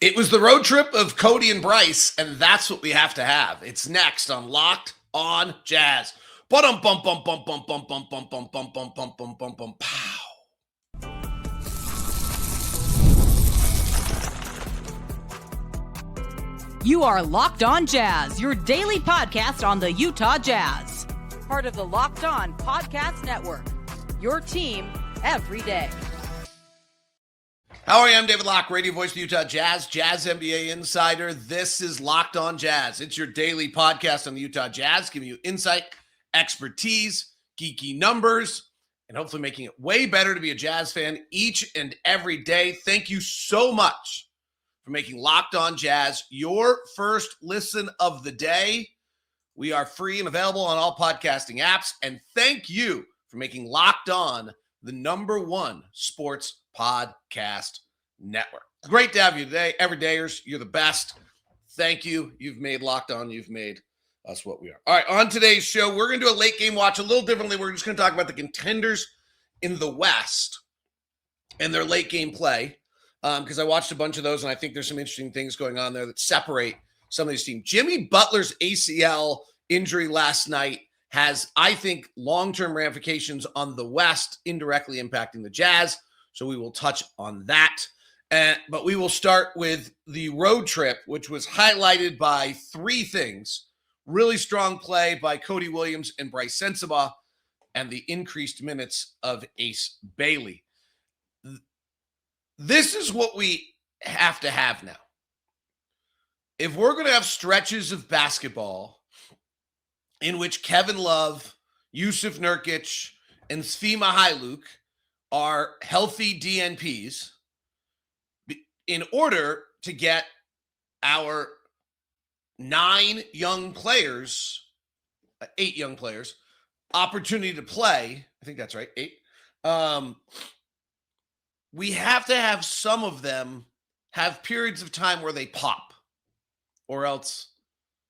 It was the road trip of Cody and Bryce, and that's what we have to have. It's next on Locked on Jazz. Bum bum bum bum bum bum bum bum bum bum bum bum bum bum bum pow. You are Locked on Jazz, your daily podcast on the Utah Jazz. Part of the Locked on Podcast Network. Your team every day. How are you? I'm David Locke, radio voice of the Utah Jazz, Jazz NBA insider. This is Locked on Jazz. It's your daily podcast on the Utah Jazz, giving you insight, expertise, geeky numbers, and hopefully making it way better to be a Jazz fan each and every day. Thank you so much for making Locked on Jazz your first listen of the day. We are free and available on all podcasting apps. And thank you for making Locked on the #1 sports podcast network. Great to have you today. Everydayers, you're the best. Thank you. You've made Locked on. You've made us what we are. All right, on today's show, we're going to do a late game watch a little differently. We're just going to talk about the contenders in the West and their late game play. Because I watched a bunch of those, and I think there's some interesting things going on there that separate some of these teams. Jimmy Butler's ACL injury last night has, I think, long-term ramifications on the West, indirectly impacting the Jazz. So we will touch on that. But we will start with the road trip, which was highlighted by three things. Really strong play by Cody Williams and Brice Sensabaugh, and the increased minutes of Ace Bailey. This is what we have to have now. If we're going to have stretches of basketball in which Kevin Love, Jusuf Nurkic, and Svi Mykhailiuk are healthy DNPs, in order to get our 8 young players, opportunity to play, I think that's right, 8, we have to have some of them have periods of time where they pop, or else,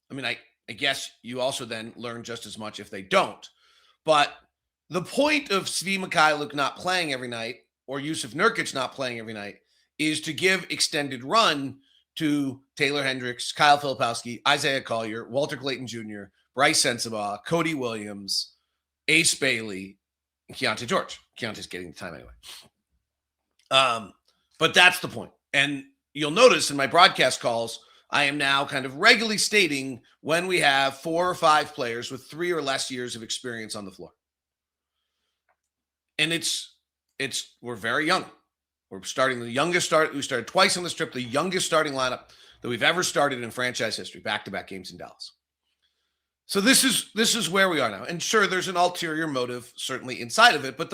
I guess you also then learn just as much if they don't. But the point of Svi Mykhailiuk not playing every night, or Jusuf Nurkic not playing every night, is to give extended run to Taylor Hendricks, Kyle Filipowski, Isaiah Collier, Walter Clayton Jr., Brice Sensabaugh, Cody Williams, Ace Bailey, and Keyonte George. Keontae's getting the time anyway. But that's the point. And you'll notice in my broadcast calls, I am now kind of regularly stating when we have 4 or 5 players with 3 or less years of experience on the floor. And we're very young. We're starting the youngest start. We started twice on this trip, the youngest starting lineup that we've ever started in franchise history, back-to-back games in Dallas. So this is where we are now. And sure, there's an ulterior motive certainly inside of it, but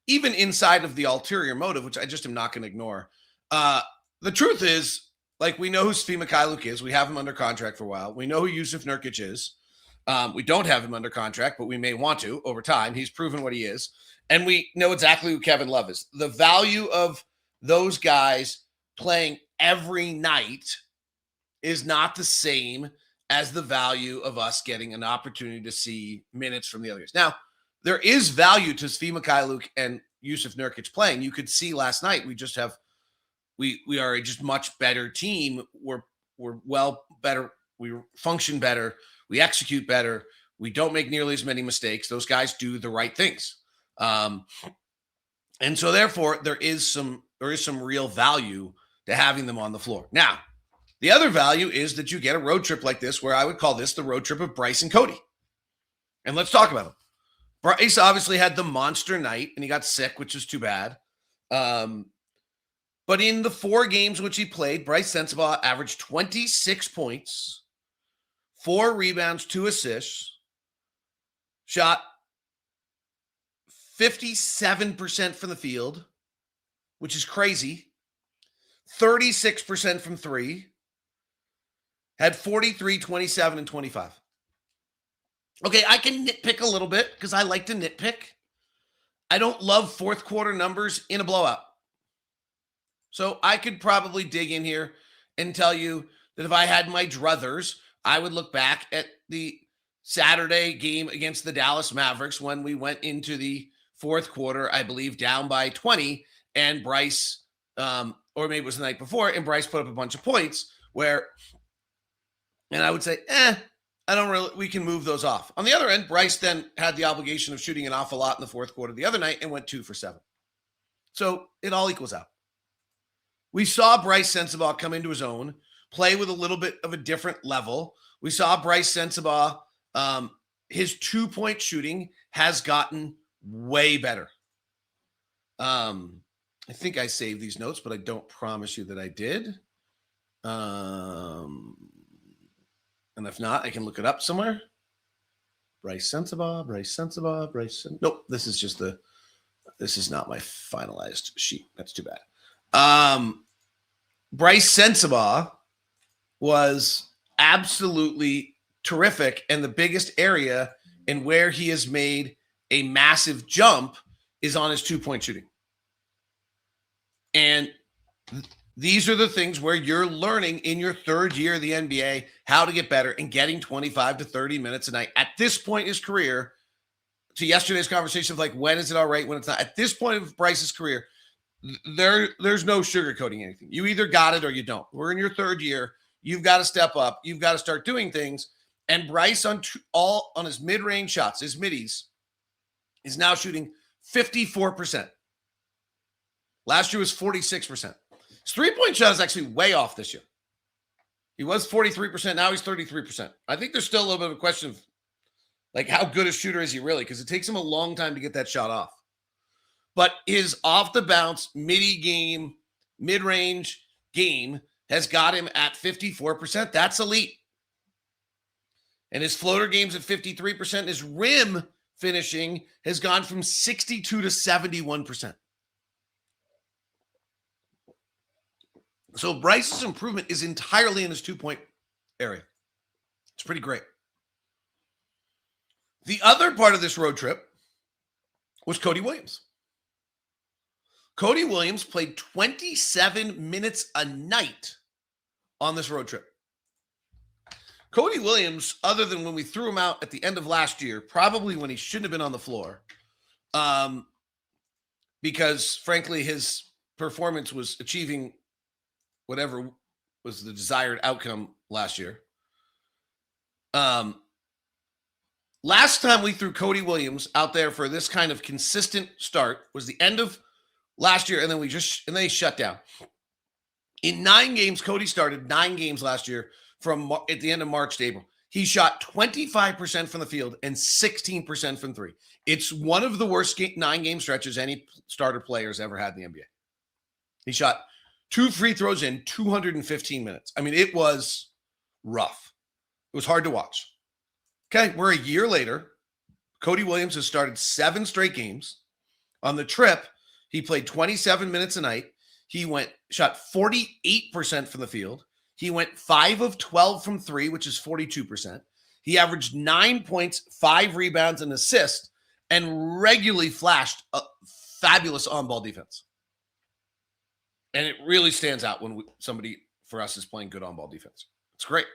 even inside of the ulterior motive, which I just am not going to ignore, the truth is, like, we know who Svi Mykhailiuk is. We have him under contract for a while. We know who Jusuf Nurkic is. We don't have him under contract, but we may want to over time. He's proven what he is. And we know exactly who Kevin Love is. The value of those guys playing every night is not the same as the value of us getting an opportunity to see minutes from the others. Now, there is value to Svi Mykhailiuk and Jusuf Nurkic playing. You could see last night we are a just much better team. We're well better. We function better. We execute better. We don't make nearly as many mistakes. Those guys do the right things. And so therefore there is some real value to having them on the floor. Now, the other value is that you get a road trip like this, where I would call this the road trip of Bryce and Cody. And let's talk about them. Bryce obviously had the monster night and he got sick, which is too bad. But in the 4 games which he played, Brice Sensabaugh averaged 26 points, 4 rebounds, 2 assists, shot 57% from the field, which is crazy, 36% from 3, had 43, 27, and 25. Okay, I can nitpick a little bit because I like to nitpick. I don't love fourth quarter numbers in a blowout. So I could probably dig in here and tell you that if I had my druthers, I would look back at the Saturday game against the Dallas Mavericks when we went into the fourth quarter, I believe, down by 20, and Bryce, or maybe it was the night before, and Bryce put up a bunch of points and I would say, we can move those off. On the other end, Bryce then had the obligation of shooting an awful lot in the fourth quarter the other night and went 2 for 7. So it all equals out. We saw Brice Sensabaugh come into his own, play with a little bit of a different level. We saw Brice Sensabaugh, his 2-point shooting has gotten way better. I think I saved these notes, but I don't promise you that I did. And if not, I can look it up somewhere. Brice Sensabaugh. Nope, this is not my finalized sheet. That's too bad. Brice Sensabaugh was absolutely terrific, and the biggest area in where he has made a massive jump is on his 2-point shooting. And these are the things where you're learning in your third year of the NBA how to get better and getting 25 to 30 minutes a night. At this point in his career, to yesterday's conversation of like, when is it all right, when it's not? At this point of Bryce's career, there's no sugarcoating anything. You either got it or you don't. We're in your third year. You've got to step up. You've got to start doing things. And Bryce on his mid-range shots, his middies, is now shooting 54%. Last year was 46%. His 3-point shot is actually way off this year. He was 43%. Now he's 33%. I think there's still a little bit of a question of like how good a shooter is he really? Because it takes him a long time to get that shot off. But his off the bounce mid-range game has got him at 54%. That's elite. And his floater game's at 53%. His rim finishing has gone from 62 to 71%. So Bryce's improvement is entirely in his 2-point area. It's pretty great. The other part of this road trip was Cody Williams. Cody Williams played 27 minutes a night on this road trip. Cody Williams, other than when we threw him out at the end of last year, probably when he shouldn't have been on the floor, because frankly his performance was achieving whatever was the desired outcome last year. Last time we threw Cody Williams out there for this kind of consistent start was the end of last year, and then they shut down. In 9 games, Cody started 9 games last year from at the end of March to April. He shot 25% from the field and 16% from 3. It's one of the worst 9-game stretches any starter player has ever had in the NBA. He shot 2 free throws in 215 minutes. I mean, it was rough. It was hard to watch. Okay, we're a year later. Cody Williams has started 7 straight games. On the trip, he played 27 minutes a night. He shot 48% from the field. He went 5 of 12 from 3, which is 42%. He averaged 9 points, 5 rebounds, and assists, and regularly flashed a fabulous on-ball defense. And it really stands out when somebody for us is playing good on-ball defense. It's great.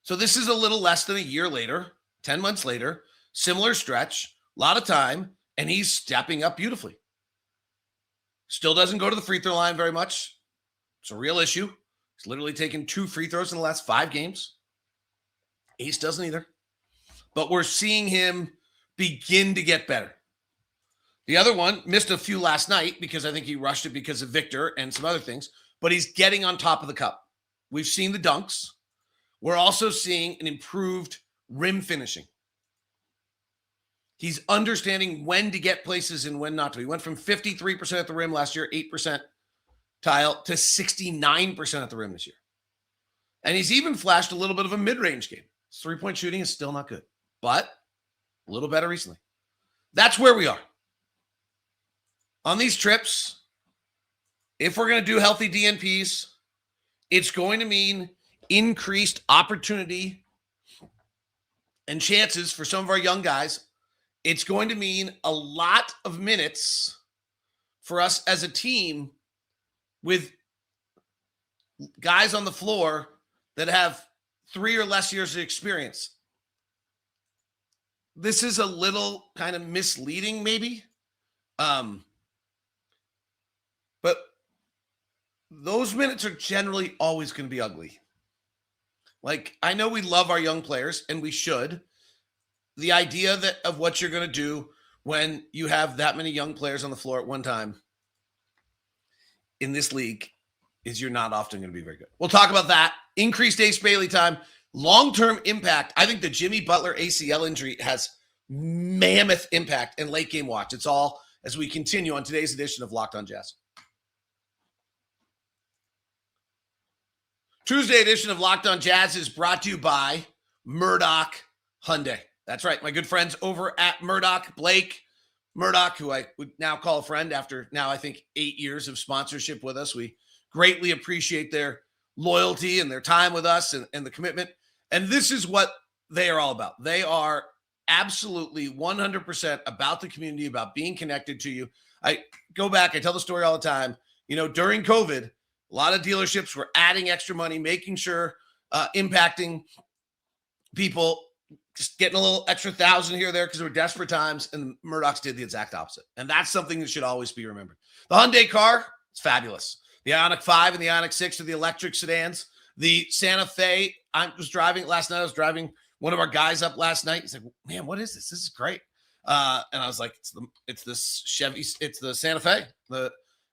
So this is a little less than a year later, 10 months later, similar stretch, a lot of time, and he's stepping up beautifully. Still doesn't go to the free throw line very much. It's a real issue. He's literally taken 2 free throws in the last 5 games. Ace doesn't either. But we're seeing him begin to get better. The other one missed a few last night because I think he rushed it because of Victor and some other things, but he's getting on top of the cup. We've seen the dunks. We're also seeing an improved rim finishing. He's understanding when to get places and when not to. He went from 53% at the rim last year, 8% tile, to 69% at the rim this year. And he's even flashed a little bit of a mid-range game. His 3-point shooting is still not good, but a little better recently. That's where we are. On these trips, if we're going to do healthy DNPs, it's going to mean increased opportunity and chances for some of our young guys. It's going to mean a lot of minutes for us as a team with guys on the floor that have 3 or less years of experience. This is a little kind of misleading, maybe. But those minutes are generally always going to be ugly. Like, I know we love our young players, and we should. The idea of what you're going to do when you have that many young players on the floor at one time in this league is you're not often going to be very good. We'll talk about that. Increased Ace Bailey time, long-term impact. I think the Jimmy Butler ACL injury has mammoth impact and late game watch. It's all as we continue on today's edition of Locked On Jazz. Tuesday edition of Locked On Jazz is brought to you by Murdoch Hyundai. That's right, my good friends over at Murdoch, Blake Murdoch, who I would now call a friend after now I think 8 years of sponsorship with us. We greatly appreciate their loyalty and their time with us and the commitment. And this is what they are all about. They are absolutely 100% about the community, about being connected to you. I go back, I tell the story all the time. You know, during COVID, a lot of dealerships were adding extra money, making sure, impacting people, just getting a little extra $1,000 here or there because they were desperate times, and Murdoch's did the exact opposite. And that's something that should always be remembered. The Hyundai car, it's fabulous. The Ioniq 5 and the Ioniq 6 are the electric sedans. The Santa Fe, I was driving last night. I was driving one of our guys up last night. He's like, man, what is this? This is great. And I was like, it's this Chevy, it's the Santa Fe.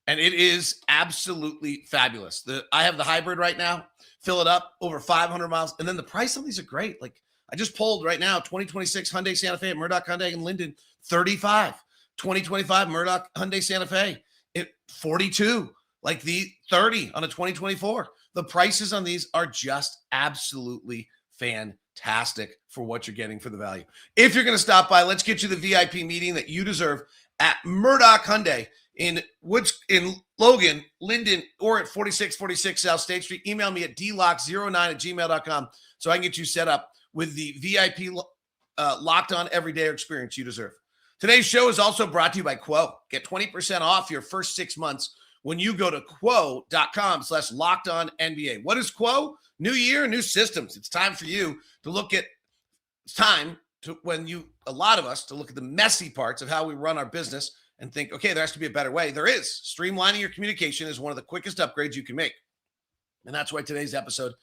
And it is absolutely fabulous. I have the hybrid right now, fill it up over 500 miles. And then the price on these are great. Like, I just pulled right now, 2026 Hyundai Santa Fe at Murdoch Hyundai in Linden, 35. 2025 Murdoch Hyundai Santa Fe at 42. Like the 30 on a 2024. The prices on these are just absolutely fantastic for what you're getting for the value. If you're going to stop by, let's get you the VIP meeting that you deserve at Murdoch Hyundai in Logan, Linden, or at 4646 South State Street. Email me at dlock09@gmail.com so I can get you set up with the VIP Locked On Everyday experience you deserve. Today's show is also brought to you by Quo. Get 20% off your first 6 months when you go to quo.com/LockedOnNBA. What is Quo? New year, new systems. It's time for you to look at, a lot of us, to look at the messy parts of how we run our business and think, okay, there has to be a better way. There is. Streamlining your communication is one of the quickest upgrades you can make. And that's why today's episode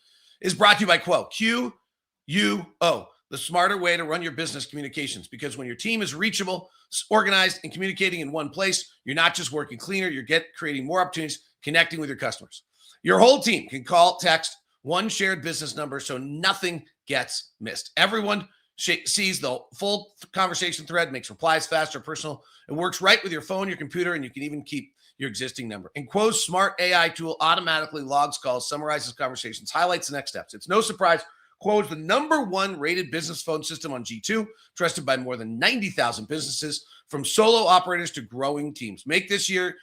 is brought to you by Quo. QUO, the smarter way to run your business communications. Because when your team is reachable, organized, and communicating in one place, you're not just working cleaner, you're creating more opportunities, connecting with your customers. Your whole team can call, text, one shared business number so nothing gets missed. Everyone sees the full conversation thread, makes replies faster, personal. It works right with your phone, your computer, and you can even keep your existing number. And Quo's smart AI tool automatically logs calls, summarizes conversations, highlights the next steps. It's no surprise Quo is the #1 rated business phone system on G2, trusted by more than 90,000 businesses, from solo operators to growing teams. Make this year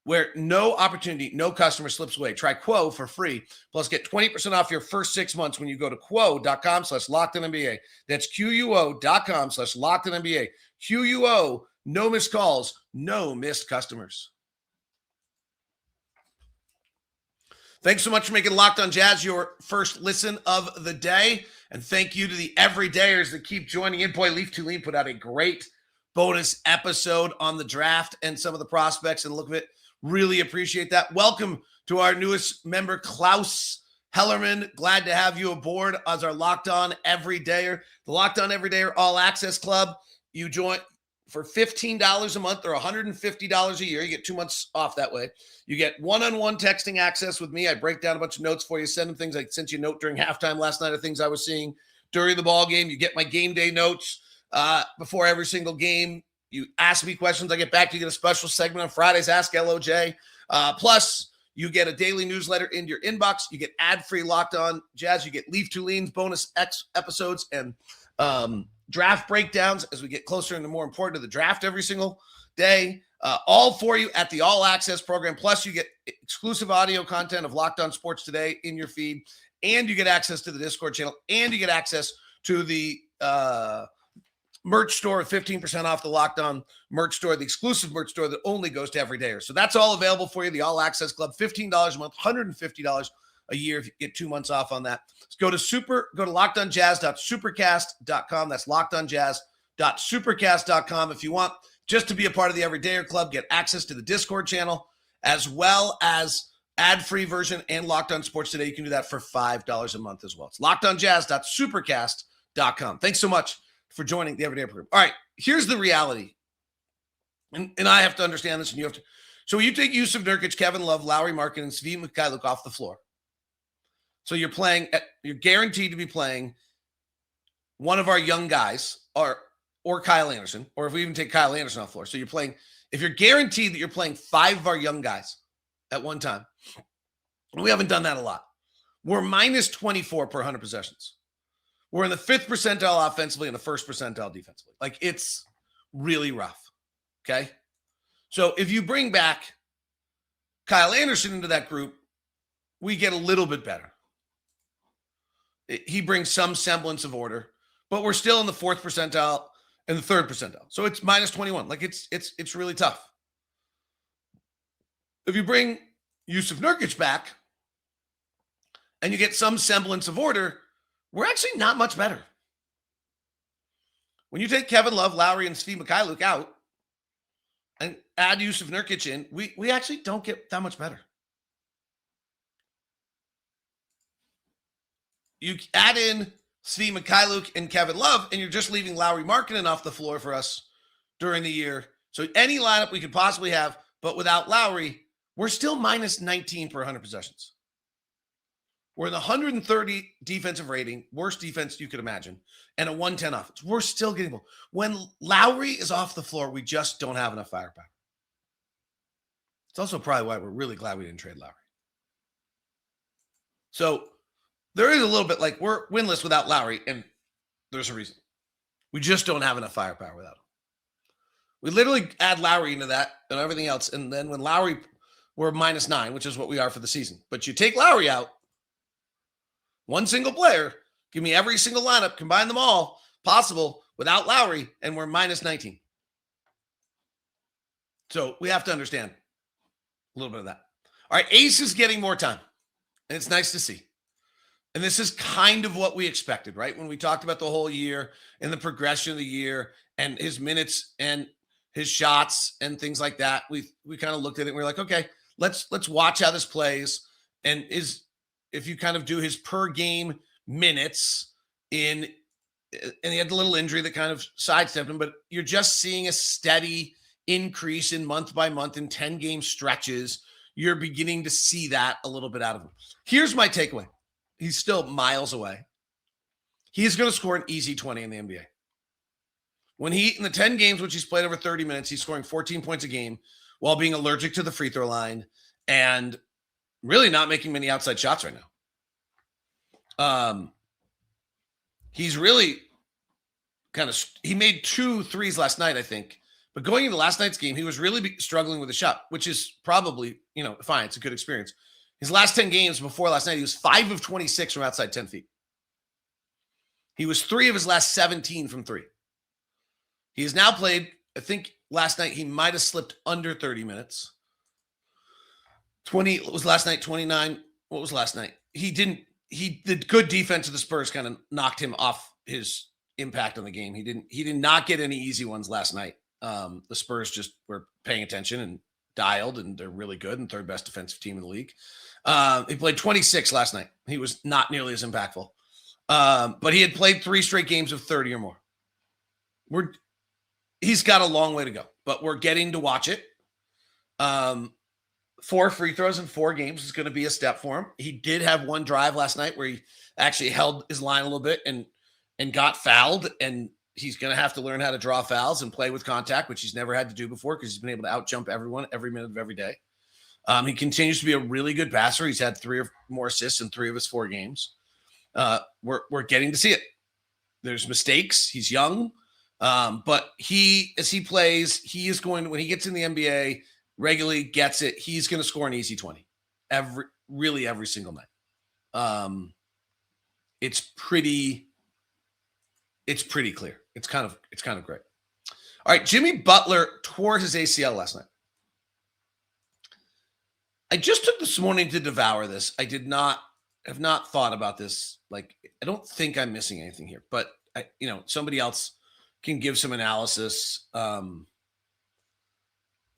where no opportunity, no customer slips away. Try Quo for free. Plus, get 20% off your first 6 months when you go to quo.com/LockedOnNBA. That's QUO.com/LockedOnNBA. QUO, no missed calls, no missed customers. Thanks so much for making Locked On Jazz your first listen of the day. And thank you to the everydayers that keep joining in. Boy, Leaf Tulane put out a great bonus episode on the draft and some of the prospects, and look at it. Really appreciate that. Welcome to our newest member, Klaus Hellerman. Glad to have you aboard as our Locked On Everydayer. The Locked On Everydayer All Access Club. You join for $15 a month or $150 a year. You get 2 months off that way. You get one-on-one texting access with me. I break down a bunch of notes for you, send them things. I sent you a note during halftime last night of things I was seeing during the ball game. You get my game day notes before every single game. You ask me questions. I get back to you. Get a special segment on Fridays, Ask LOJ. Plus, you get a daily newsletter in your inbox. You get ad-free Locked On Jazz. You get Leaf Tulane's bonus episodes and draft breakdowns as we get closer and more important to the draft every single day. All for you at the All Access program. Plus, you get exclusive audio content of Locked On Sports Today in your feed, and you get access to the Discord channel, and you get access to the merch store at 15% off the Locked On merch store, the exclusive merch store that only goes to everydayers. So that's all available for you. The All Access Club, $15 a month, $150 a year if you get 2 months off on that. Go to lockedonjazz.supercast.com. That's lockedonjazz.supercast.com. If you want just to be a part of the Everydayer Club, get access to the Discord channel, as well as ad-free version and Locked On Sports Today. You can do that for $5 a month as well. It's lockedonjazz.supercast.com. Thanks so much for joining the Everyday Program. All right, here's the reality. And I have to understand this, and you have to. So you take Jusuf Nurkic, Kevin Love, Lauri Markkanen, and Svi Mykhailiuk off the floor. So you're guaranteed to be playing one of our young guys, or Kyle Anderson, or if we even take Kyle Anderson off the floor. So if you're guaranteed that you're playing 5 of our young guys at one time, we haven't done that a lot. We're minus 24 per 100 possessions. We're in the 5th percentile offensively and the 1st percentile defensively. Like, it's really rough. Okay. So if you bring back Kyle Anderson into that group, we get a little bit better. He brings some semblance of order, but we're still in the 4th percentile and the 3rd percentile. So it's minus 21. Like, it's really tough. If you bring Jusuf Nurkic back and you get some semblance of order, we're actually not much better. When you take Kevin Love, Lauri, and Svi Mykhailiuk out and add Jusuf Nurkic in, we actually don't get that much better. You add in Svi Mykhailiuk and Kevin Love, and you're just leaving Lauri Markkanen off the floor for us during the year. So any lineup we could possibly have, but without Lauri, we're still minus 19 per 100 possessions. We're in the 130 defensive rating, worst defense you could imagine, and a 110 offense. We're still getting more. When Lauri is off the floor, we just don't have enough firepower. It's also probably why we're really glad we didn't trade Lauri. So there is a little bit like we're winless without Lauri, and there's a reason. We just don't have enough firepower without him. We literally add Lauri into that and everything else, and then when Lauri, we're minus 9, which is what we are for the season. But you take Lauri out, one single player, give me every single lineup, combine them all possible without Lauri, and we're minus 19. So we have to understand a little bit of that. All right, Ace is getting more time, and it's nice to see. And this is kind of what we expected, right? When we talked about the whole year and the progression of the year and his minutes and his shots and things like that, we kind of looked at it and we're like, okay, let's watch how this plays. And if you kind of do his per game minutes and he had the little injury that kind of sidestepped him, but you're just seeing a steady increase in month by month in 10 game stretches. You're beginning to see that a little bit out of him. Here's my takeaway. He's still miles away. He's going to score an easy 20 in the NBA. When in the 10 games, which he's played over 30 minutes, he's scoring 14 points a game while being allergic to the free throw line and really not making many outside shots right now. He's really he made 2 threes last night, I think. But going into last night's game, he was really struggling with a shot, which is probably, fine. It's a good experience. His last 10 games before last night, he was 5 of 26 from outside 10 feet. He was 3 of his last 17 from 3. He has now played, I think last night he might have slipped under 30 minutes. 20 was last night, 29. What was last night? The good defense of the Spurs kind of knocked him off his impact on the game. He did not get any easy ones last night. The Spurs just were paying attention and dialed, and they're really good and 3rd best defensive team in the league. He played 26 last night. He was not nearly as impactful. But he had played 3 straight games of 30 or more. He's got a long way to go, but we're getting to watch it. 4 free throws in 4 games is going to be a step for him. He did have one drive last night where he actually held his line a little bit and got fouled, and he's going to have to learn how to draw fouls and play with contact, which he's never had to do before because he's been able to outjump everyone every minute of every day. He continues to be a really good passer. He's had 3 or more assists in 3 of his 4 games. We're getting to see it. There's mistakes. He's young. But as he plays, he is going, when he gets in the NBA, regularly gets it, he's going to score an easy 20 every single night. It's pretty clear. It's kind of great. All right. Jimmy Butler tore his ACL last night. I just took this morning to devour this. I have not thought about this. Like, I don't think I'm missing anything here, but somebody else can give some analysis.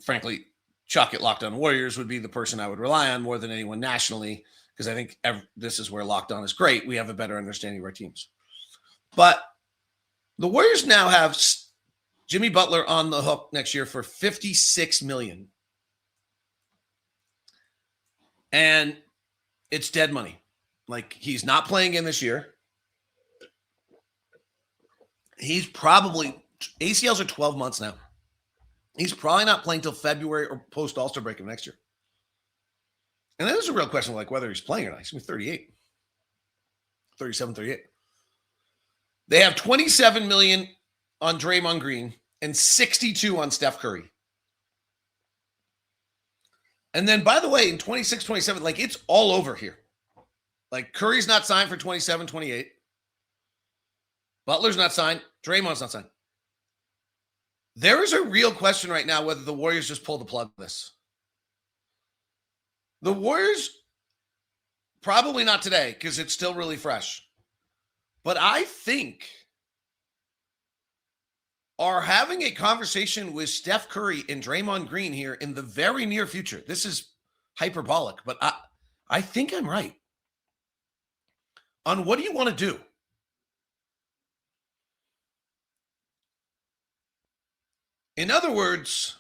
Frankly, Chuck at Locked On Warriors would be the person I would rely on more than anyone nationally, because I think this is where Locked On is great. We have a better understanding of our teams. But the Warriors now have Jimmy Butler on the hook next year for $56 million. And it's dead money. Like, he's not playing in this year. He's probably, ACLs are 12 months now. He's probably not playing till February or post All-Star break of next year. And then there's a real question like whether he's playing or not. He's going to be 38. 37, 38. They have $27 million on Draymond Green and $62 on Steph Curry. And then, by the way, in 26, 27, like, it's all over here. Like, Curry's not signed for 27, 28. Butler's not signed. Draymond's not signed. There is a real question right now whether the Warriors just pull the plug on this. The Warriors, probably not today because it's still really fresh. But I think are having a conversation with Steph Curry and Draymond Green here in the very near future. This is hyperbolic, but I think I'm right. On what do you want to do? In other words,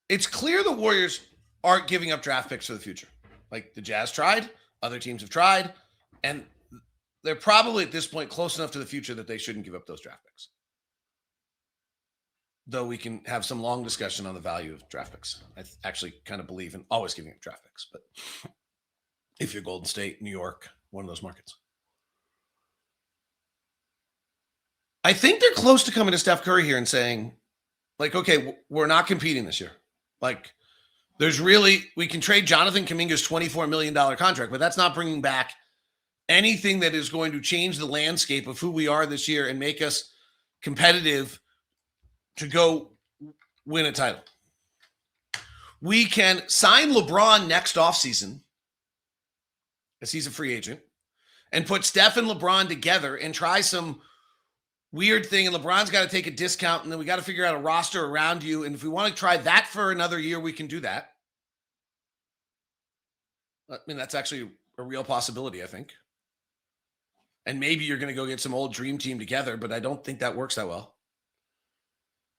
it's clear the Warriors aren't giving up draft picks for the future. Like, the Jazz tried, other teams have tried, and they're probably at this point close enough to the future that they shouldn't give up those draft picks. Though we can have some long discussion on the value of draft picks. I actually kind of believe in always giving up draft picks, but if you're Golden State, New York, one of those markets. I think they're close to coming to Steph Curry here and saying, like, okay, we're not competing this year. Like, we can trade Jonathan Kuminga's $24 million contract, but that's not bringing back anything that is going to change the landscape of who we are this year and make us competitive to go win a title. We can sign LeBron next offseason, as he's a free agent, and put Steph and LeBron together and try some weird thing, and LeBron's got to take a discount, and then we got to figure out a roster around you. And if we want to try that for another year, we can do that. I mean, that's actually a real possibility, I think. And maybe you're going to go get some old dream team together, but I don't think that works that well.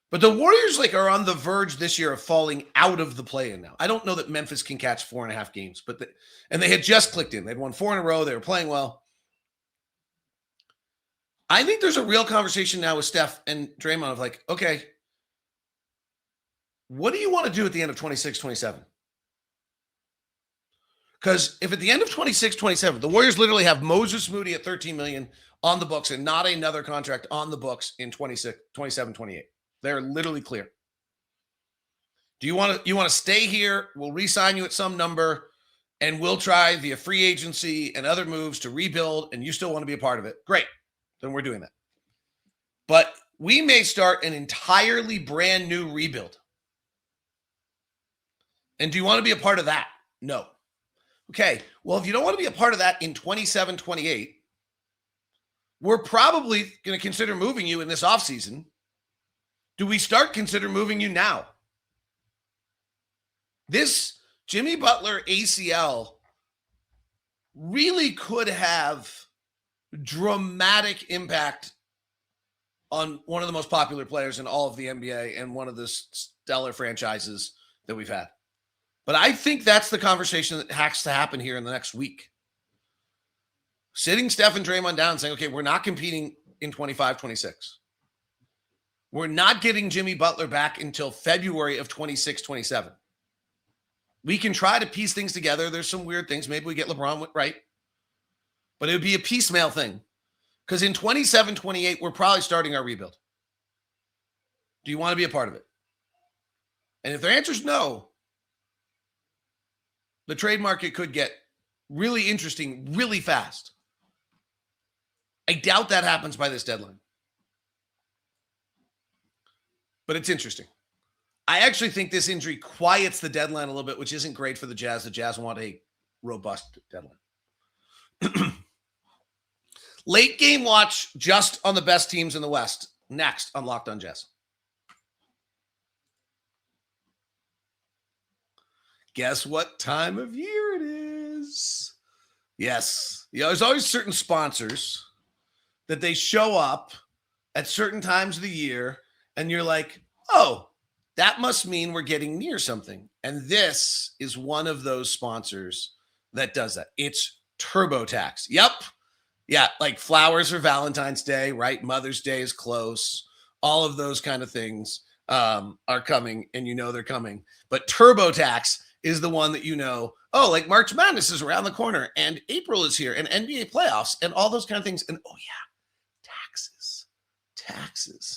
But the Warriors, like, are on the verge this year of falling out of the play-in now. I don't know that Memphis can catch 4.5 games, but and they had just clicked in. They'd won 4 in a row. They were playing well. I think there's a real conversation now with Steph and Draymond of like, okay, what do you want to do at the end of 26, 27? Because if at the end of 26, 27, the Warriors literally have Moses Moody at $13 million on the books and not another contract on the books in 26, 27, 28. They're literally clear. Do you want to stay here? We'll re-sign you at some number and we'll try via free agency and other moves to rebuild and you still want to be a part of it. Great. Then we're doing that. But we may start an entirely brand new rebuild. And do you want to be a part of that? No. Okay. Well, if you don't want to be a part of that in 27, 28, we're probably going to consider moving you in this offseason. Do we start consider moving you now? This Jimmy Butler ACL really could have dramatic impact on one of the most popular players in all of the NBA and one of the stellar franchises that we've had. But I think that's the conversation that has to happen here in the next week. Sitting Steph and Draymond down and saying, okay, we're not competing in 25, 26. We're not getting Jimmy Butler back until February of 26, 27. We can try to piece things together. There's some weird things. Maybe we get LeBron right. But it would be a piecemeal thing. Because in 27, 28, we're probably starting our rebuild. Do you want to be a part of it? And if their answer is no, the trade market could get really interesting really fast. I doubt that happens by this deadline. But it's interesting. I actually think this injury quiets the deadline a little bit, which isn't great for the Jazz. The Jazz want a robust deadline. Late game watch just on the best teams in the West. Next on Locked On Jazz. Guess what time of year it is? Yes. There's always certain sponsors that they show up at certain times of the year, and you're like, oh, that must mean we're getting near something. And this is one of those sponsors that does that. It's TurboTax. Yep. Yeah, like flowers for Valentine's Day, right? Mother's Day is close. All of those kind of things are coming, and they're coming. But TurboTax is the one that like March Madness is around the corner, and April is here, and NBA playoffs, and all those kind of things. And taxes.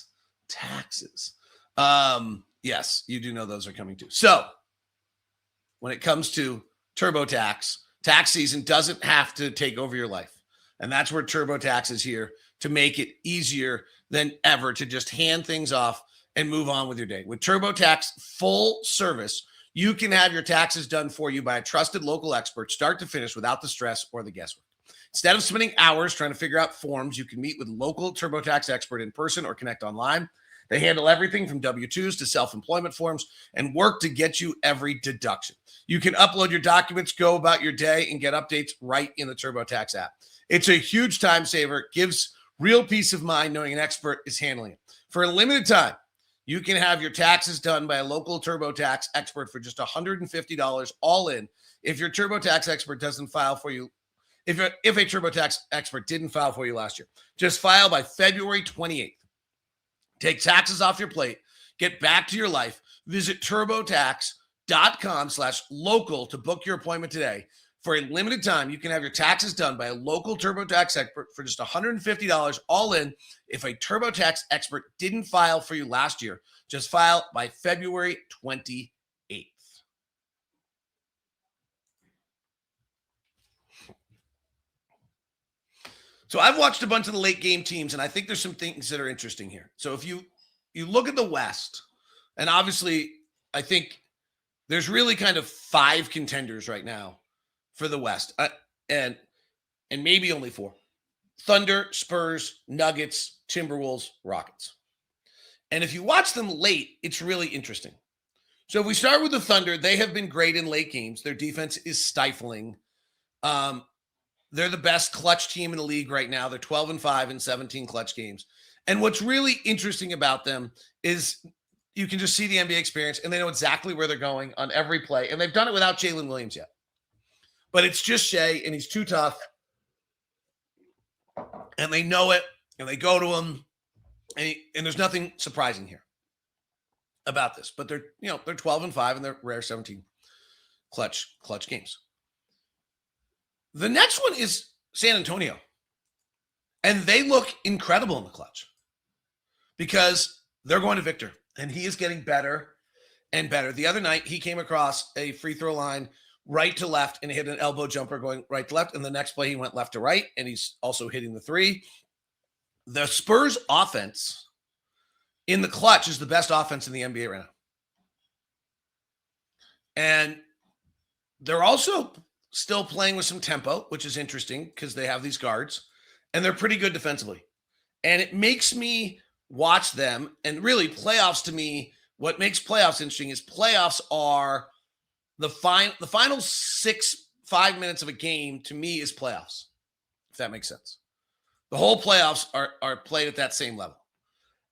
Yes, you do know those are coming too. So when it comes to TurboTax, tax season doesn't have to take over your life. And that's where TurboTax is here to make it easier than ever to just hand things off and move on with your day. With TurboTax full service, you can have your taxes done for you by a trusted local expert, start to finish, without the stress or the guesswork. Instead of spending hours trying to figure out forms, you can meet with a local TurboTax expert in person or connect online. They handle everything from W-2s to self-employment forms and work to get you every deduction. You can upload your documents, go about your day, and get updates right in the TurboTax app. It's a huge time saver. It gives real peace of mind knowing an expert is handling it. For a limited time, you can have your taxes done by a local TurboTax expert for just $150 all in. If your TurboTax expert doesn't file for you, if a TurboTax expert didn't file for you last year, just file by February 28th. Take taxes off your plate. Get back to your life. Visit turbotax.com/local to book your appointment today. For a limited time, you can have your taxes done by a local TurboTax expert for just $150 all in. If a TurboTax expert didn't file for you last year, just file by February 28th. So I've watched a bunch of the late game teams, and I think there's some things that are interesting here. So if you look at the West, and obviously I think there's really kind of 5 contenders right now for the West, and maybe only 4. Thunder, Spurs, Nuggets, Timberwolves, Rockets. And if you watch them late, it's really interesting. So if we start with the Thunder, they have been great in late games. Their defense is stifling. They're the best clutch team in the league right now. They're 12-5 in 17 clutch games. And what's really interesting about them is you can just see the NBA experience, and they know exactly where they're going on every play. And they've done it without Jalen Williams yet. But it's just Shea, and he's too tough. And they know it, and they go to him. And there's nothing surprising here about this. But they're 12-5 in their rare 17 clutch games. The next one is San Antonio. And they look incredible in the clutch because they're going to Victor, and he is getting better and better. The other night, he came across a free throw line right to left and hit an elbow jumper going right to left. And the next play, he went left to right, and he's also hitting the three. The Spurs offense in the clutch is the best offense in the NBA right now. And they're also still playing with some tempo, which is interesting because they have these guards, and they're pretty good defensively. And it makes me watch them, and really playoffs to me, what makes playoffs interesting is playoffs are the final 5 minutes of a game to me is playoffs, if that makes sense. The whole playoffs are played at that same level.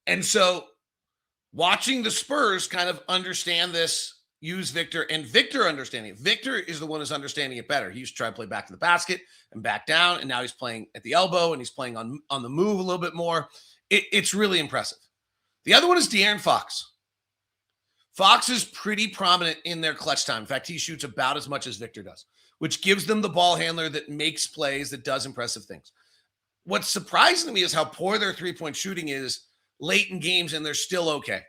And so watching the Spurs kind of understand this, use Victor, and Victor understanding it. Victor is the one who's understanding it better. He used to try to play back to the basket and back down, and now he's playing at the elbow, and he's playing on the move a little bit more. It's really impressive. The other one is De'Aaron Fox. Fox is pretty prominent in their clutch time. In fact, he shoots about as much as Victor does, which gives them the ball handler that makes plays, that does impressive things. What's surprising to me is how poor their three-point shooting is late in games, and they're still okay.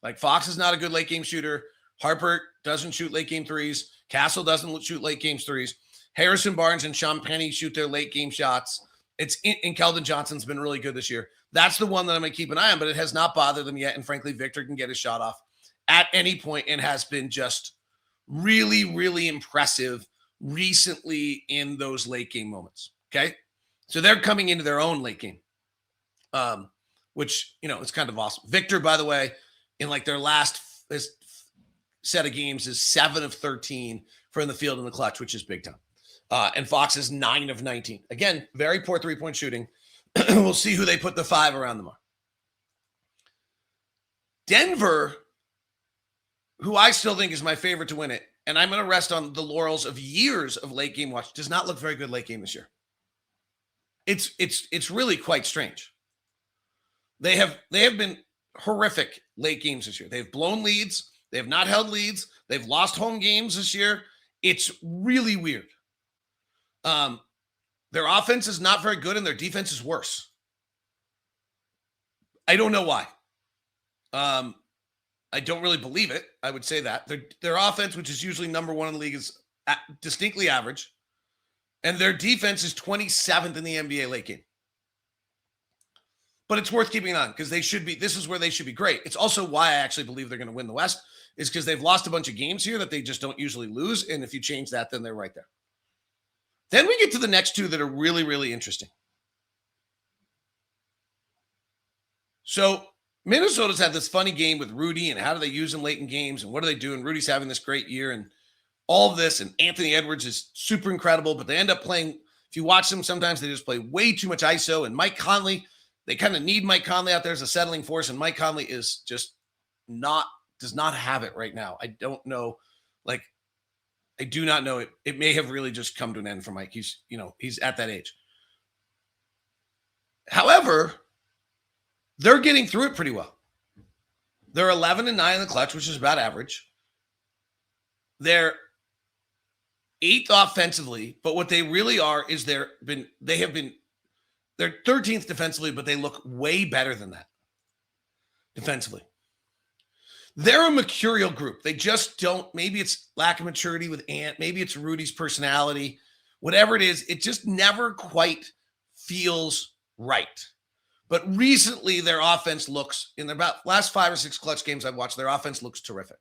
Like, Fox is not a good late game shooter. Harper doesn't shoot late game threes. Castle doesn't shoot late games threes. Harrison Barnes and Sean Penny shoot their late game shots. And Keldon Johnson's been really good this year. That's the one that I'm going to keep an eye on, but it has not bothered them yet. And frankly, Victor can get his shot off at any point and has been just really, really impressive recently in those late game moments. Okay. So they're coming into their own late game, which, is kind of awesome. Victor, by the way, in like their last set of games is 7 of 13 from the field in the clutch, which is big time. And Fox is 9 of 19. Again, very poor three-point shooting. We'll see who they put the 5 around them on. Denver, who I still think is my favorite to win it, and I'm going to rest on the laurels of years of late game watch, does not look very good late game this year. It's really quite strange. They have been horrific late games this year. They've blown leads. They have not held leads. They've lost home games this year. It's really weird. Their offense is not very good and their defense is worse. I don't know why. I don't really believe it. I would say that. Their offense, which is usually number 1 in the league, is distinctly average. And their defense is 27th in the NBA late game. But it's worth keeping on because this is where they should be great. It's also why I actually believe they're going to win the West, is because they've lost a bunch of games here that they just don't usually lose. And if you change that, then they're right there. Then we get to the next two that are really, really interesting. So Minnesota's had this funny game with Rudy and how do they use him late in games and what do they do? And Rudy's having this great year and all of this. And Anthony Edwards is super incredible, but they end up playing. If you watch them, sometimes they just play way too much ISO. And Mike Conley, they kind of need Mike Conley out there as a settling force. And Mike Conley is just does not have it right now. I don't know. I do not know it. It may have really just come to an end for Mike. He's at that age. However, they're getting through it pretty well. They're 11-9 in the clutch, which is about average. They're 8th offensively, but what they really are is they're 13th defensively, but they look way better than that defensively. They're a mercurial group. They just don't, maybe it's lack of maturity with Ant, maybe it's Rudy's personality, whatever it is, it just never quite feels right. But recently their offense looks, in the last 5 or 6 clutch games I've watched, their offense looks terrific.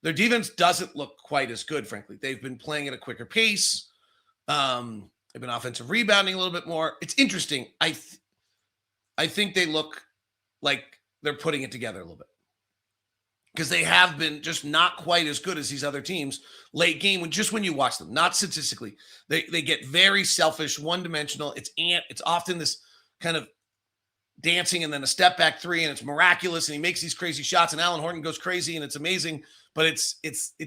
Their defense doesn't look quite as good, frankly. They've been playing at a quicker pace. They've been offensive rebounding a little bit more. It's interesting. I think they look like they're putting it together a little bit. Because they have been just not quite as good as these other teams late game when you watch them, not statistically. They get very selfish, one-dimensional. It's often this kind of dancing and then a step back 3 and it's miraculous and he makes these crazy shots and Alan Horton goes crazy and it's amazing, but it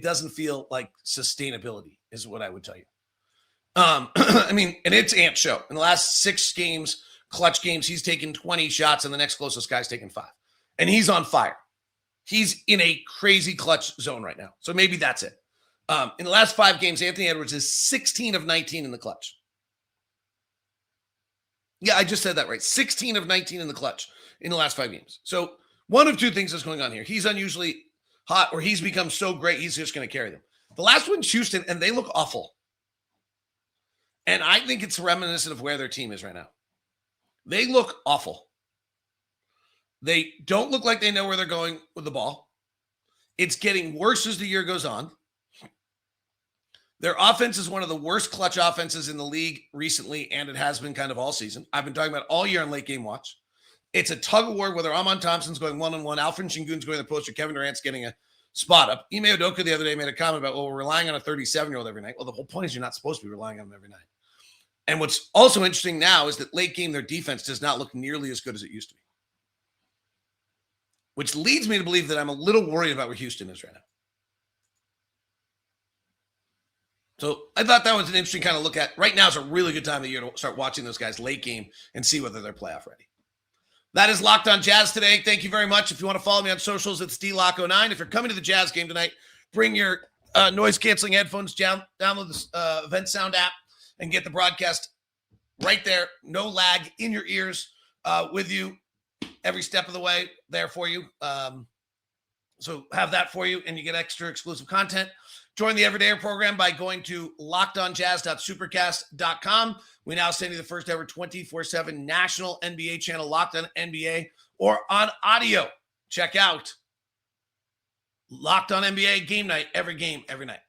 doesn't feel like sustainability is what I would tell you. And it's Ant's show. In the last 6 games, clutch games, he's taken 20 shots and the next closest guy's taken 5. And he's on fire. He's in a crazy clutch zone right now. So maybe that's it. In the last 5 games, Anthony Edwards is 16 of 19 in the clutch. Yeah, I just said that right. 16 of 19 in the clutch in the last 5 games. So one of 2 things is going on here. He's unusually hot or he's become so great, he's just going to carry them. The last one's Houston, and they look awful. And I think it's reminiscent of where their team is right now. They look awful. They don't look like they know where they're going with the ball. It's getting worse as the year goes on. Their offense is one of the worst clutch offenses in the league recently, and it has been kind of all season. I've been talking about all year on late game watch. It's a tug of war, whether Amon Thompson's going one-on-one, Alfred Şengün's going to the post, or Kevin Durant's getting a spot up. Ime Udoka the other day made a comment about, we're relying on a 37-year-old every night. Well, the whole point is you're not supposed to be relying on him every night. And what's also interesting now is that late game, their defense does not look nearly as good as it used to be. Which leads me to believe that I'm a little worried about where Houston is right now. So I thought that was an interesting kind of look at. Right now is a really good time of the year to start watching those guys late game and see whether they're playoff ready. That is Locked On Jazz today. Thank you very much. If you want to follow me on socials, it's DLock09. If you're coming to the Jazz game tonight, bring your noise-canceling headphones, download the Event Sound app, and get the broadcast right there. No lag in your ears with you every step of the way there for you. So have that for you, and you get extra exclusive content. Join the Everydayer program by going to lockedonjazz.supercast.com. We now send you the first ever 24/7 national NBA channel, Locked On NBA, or on audio. Check out Locked On NBA Game Night, every game, every night.